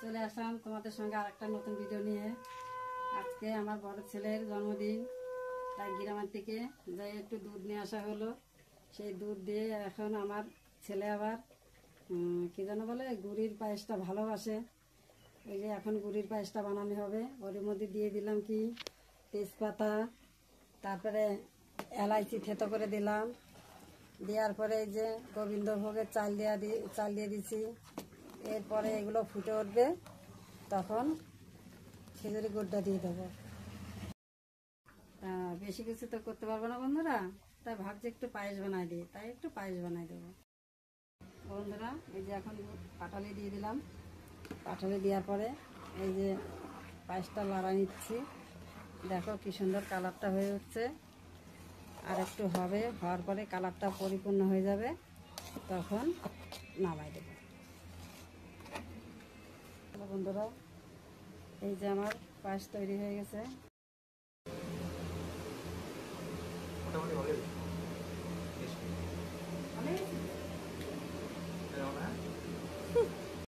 চলে আসলাম তোমাদের সঙ্গে আরেকটা নতুন ভিডিও নিয়ে। আজকে আমার বড় ছেলের জন্মদিন, তাই গ্রামের থেকে যাই একটু দুধ নিয়ে আসা হলো। সেই দুধ দিয়ে এখন আমার ছেলে আবার কি যেন বলে গুড়ির পায়েসটা ভালোবাসে। ওই যে এখন গুড়ির পায়েসটা বানানো হবে। ওর মধ্যে দিয়ে দিলাম কি তেজপাতা, তারপরে এলাইচি থেতো করে দিলাম। দেওয়ার পরে এই যে গোবিন্দভোগের চাল দিয়ে দিছি। এরপরে এগুলো ফুটে উঠবে, তখন খেজুরি গুড়টা দিয়ে দেবো। বেশি কিছু তো করতে পারবো না বন্ধুরা, তাই ভাবছি একটু পায়েস বানাই দিই, তাই একটু পায়েস বানাই দেবো বন্ধুরা। এই যে এখন পাটালি দিয়ে দিলাম। পাটালি দেওয়ার পরে এই যে পায়েসটা লাড়া নিচ্ছি। দেখো কি সুন্দর কালারটা হয়ে উঠছে। আর একটু হবে, হওয়ার পরে কালারটা পরিপূর্ণ হয়ে যাবে, তখন নামাই দেবো বন্ধুরা। এই যে আমার পায়েস তৈরি হয়ে গেছে।